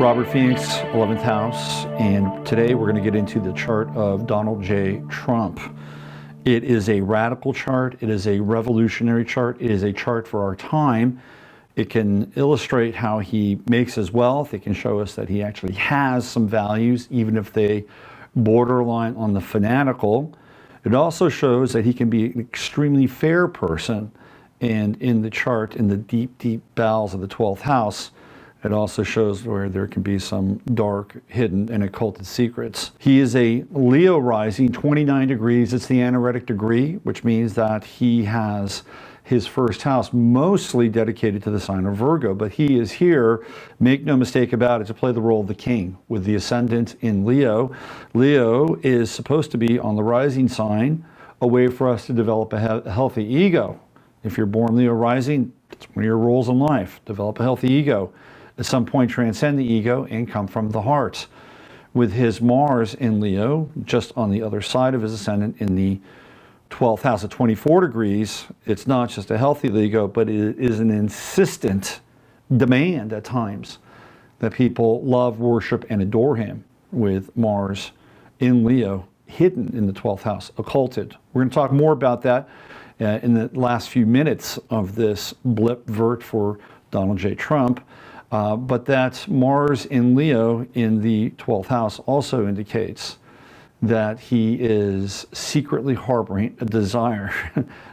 Robert Phoenix, 11th house, and today we're going to get into the chart of Donald J. Trump. It is a radical chart, it is a revolutionary chart, it is a chart for our time. It can illustrate how he makes his wealth, it can show us that he actually has some values, even if they borderline on the fanatical. It also shows that he can be an extremely fair person, and in the chart, in the deep, deep bowels of the 12th house, it also shows where there can be some dark, hidden, and occulted secrets. He is a Leo rising, 29 degrees. It's the anaretic degree, which means that he has his first house mostly dedicated to the sign of Virgo. But he is here, make no mistake about it, to play the role of the king with the ascendant in Leo. Leo is supposed to be on the rising sign, a way for us to develop a healthy ego. If you're born Leo rising, that's one of your roles in life, develop a healthy ego. At some point transcend the ego and come from the heart. With his Mars in Leo, just on the other side of his ascendant in the 12th house at 24 degrees, it's not just a healthy ego, but it is an insistent demand at times that people love, worship, and adore him with Mars in Leo, hidden in the 12th house, occulted. We're going to talk more about that in the last few minutes of this blip vert for Donald J. Trump. But that Mars in Leo in the 12th house also indicates that he is secretly harboring a desire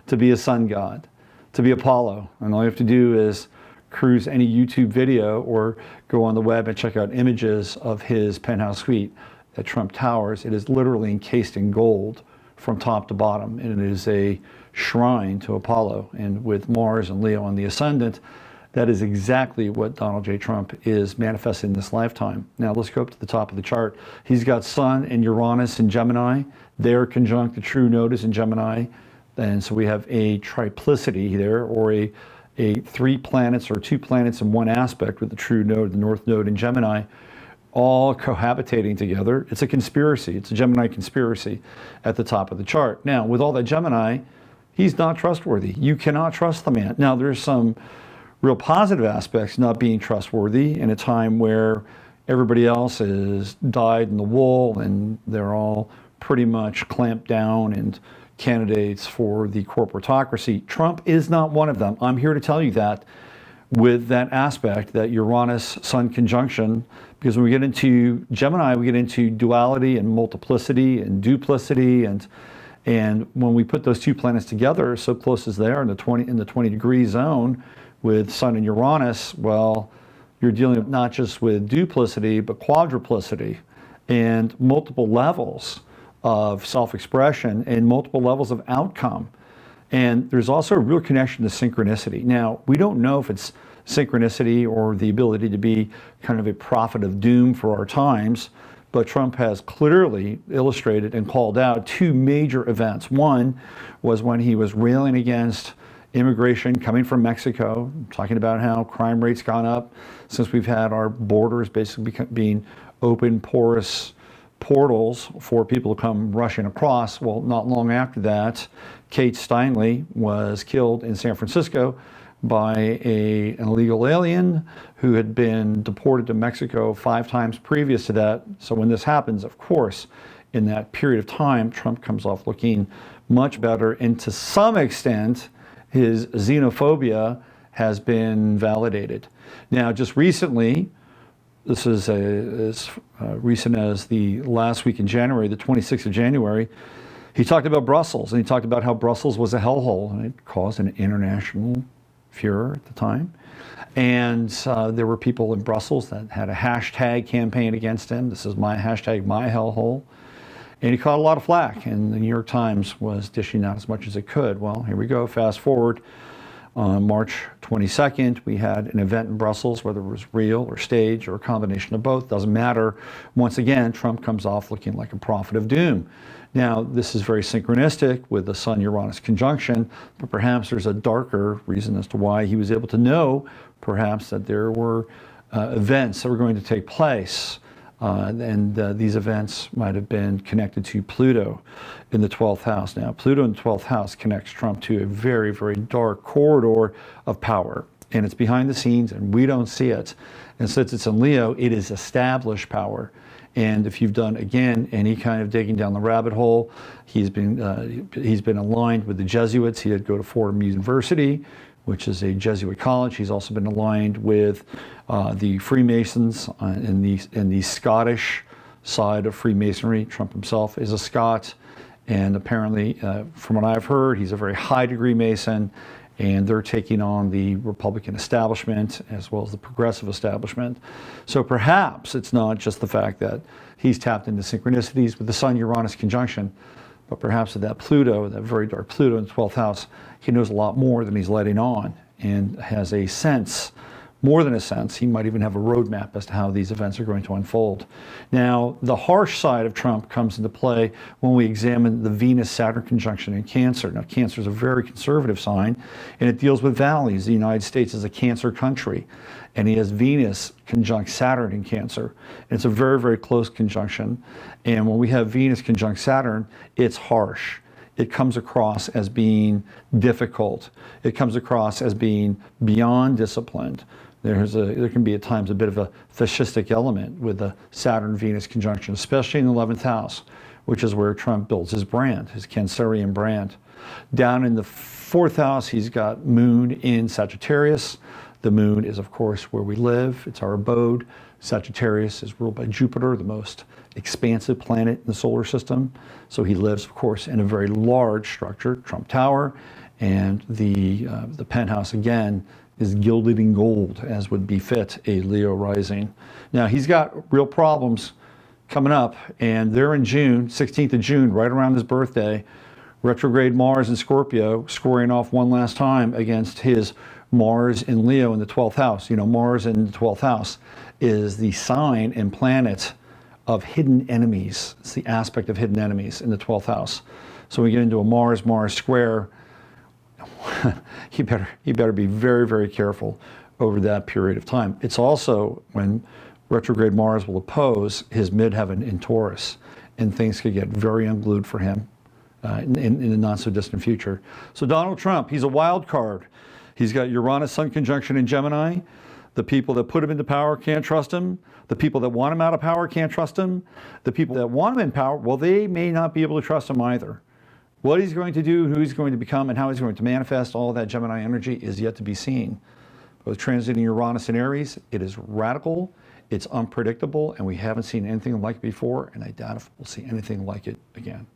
to be a sun god, to be Apollo. And all you have to do is cruise any YouTube video or go on the web and check out images of his penthouse suite at Trump Towers. It is literally encased in gold from top to bottom, and it is a shrine to Apollo. And with Mars and Leo on the ascendant, that is exactly what Donald J. Trump is manifesting in this lifetime. Now let's go up to the top of the chart. He's got Sun and Uranus in Gemini. They're conjunct, the true node is in Gemini. And so we have a triplicity there, or a three planets or two planets in one aspect with the true node, the north node in Gemini, all cohabitating together. It's a conspiracy. It's a Gemini conspiracy at the top of the chart. Now, with all that Gemini, he's not trustworthy. You cannot trust the man. Now, there's some real positive aspects not being trustworthy in a time where everybody else is dyed in the wool and they're all pretty much clamped down and candidates for the corporatocracy. Trump is not one of them. I'm here to tell you that with that aspect, that Uranus-Sun conjunction, because when we get into Gemini, we get into duality and multiplicity and duplicity, and when we put those two planets together, so close as they are in the 20 degree zone, with Sun and Uranus, well, you're dealing not just with duplicity, but quadruplicity and multiple levels of self-expression and multiple levels of outcome. And there's also a real connection to synchronicity. Now, we don't know if it's synchronicity or the ability to be kind of a prophet of doom for our times, but Trump has clearly illustrated and called out two major events. One was when he was railing against immigration coming from Mexico, talking about how crime rates gone up since we've had our borders basically being open, porous portals for people to come rushing across. Well, not long after that, Kate Steinle was killed in San Francisco by an illegal alien who had been deported to Mexico 5 times previous to that. So when this happens, of course, in that period of time, Trump comes off looking much better, and to some extent, his xenophobia has been validated. Now, just recently, this is as recent as the last week in January, the 26th of January, he talked about Brussels, and he talked about how Brussels was a hellhole, and it caused an international furor at the time. And there were people in Brussels that had a hashtag campaign against him. This is my hashtag, my hellhole. And he caught a lot of flack, and the New York Times was dishing out as much as it could. Well, here we go, fast forward. On March 22nd, we had an event in Brussels, whether it was real or staged or a combination of both, doesn't matter. Once again, Trump comes off looking like a prophet of doom. Now, this is very synchronistic with the Sun-Uranus conjunction, but perhaps there's a darker reason as to why he was able to know, perhaps, that there were events that were going to take place. These events might have been connected to Pluto in the 12th house. Now, Pluto in the 12th house connects Trump to a very, very dark corridor of power. and it's behind the scenes and we don't see it. And since it's in Leo, it is established power. And if you've done, again, any kind of digging down the rabbit hole, he's been aligned with the Jesuits. He did go to Fordham University, which is a Jesuit college. He's also been aligned with the Freemasons in the Scottish side of Freemasonry. Trump himself is a Scot, and apparently, from what I've heard, he's a very high degree Mason, and they're taking on the Republican establishment as well as the progressive establishment. So perhaps it's not just the fact that he's tapped into synchronicities with the Sun-Uranus conjunction, but perhaps with that Pluto, that very dark Pluto in the 12th house, he knows a lot more than he's letting on and has a sense, more than a sense, he might even have a roadmap as to how these events are going to unfold. Now, the harsh side of Trump comes into play when we examine the Venus-Saturn conjunction in Cancer. Now, Cancer is a very conservative sign, and it deals with values. The United States is a Cancer country, and he has Venus conjunct Saturn in Cancer. And it's a very, very close conjunction. And when we have Venus conjunct Saturn, it's harsh. It comes across as being difficult. It comes across as being beyond disciplined. There can be at times a bit of a fascistic element with the Saturn-Venus conjunction, especially in the 11th house, which is where Trump builds his brand, his Cancerian brand. Down in the 4th house, he's got Moon in Sagittarius. The Moon is, of course, where we live. It's our abode. Sagittarius is ruled by Jupiter, the most expansive planet in the solar system. So he lives, of course, in a very large structure, Trump Tower, and the penthouse, again, is gilded in gold, as would befit a Leo rising. Now, he's got real problems coming up, and they're in June, 16th of June, right around his birthday. Retrograde Mars in Scorpio, scoring off one last time against his Mars in Leo in the 12th house. You know, Mars in the 12th house is the sign and planet of hidden enemies. It's the aspect of hidden enemies in the 12th house. So we get into a Mars-Mars square. you better be very, very careful over that period of time. It's also when retrograde Mars will oppose his midheaven in Taurus, and things could get very unglued for him in the not so distant future. So Donald Trump, he's a wild card. He's got Uranus Sun conjunction in Gemini. The people that put him into power can't trust him. The people that want him out of power can't trust him. The people that want him in power, well, they may not be able to trust him either. What he's going to do, who he's going to become, and how he's going to manifest all that Gemini energy is yet to be seen. But with transiting Uranus in Aries, it is radical, it's unpredictable, and we haven't seen anything like it before, and I doubt if we'll see anything like it again.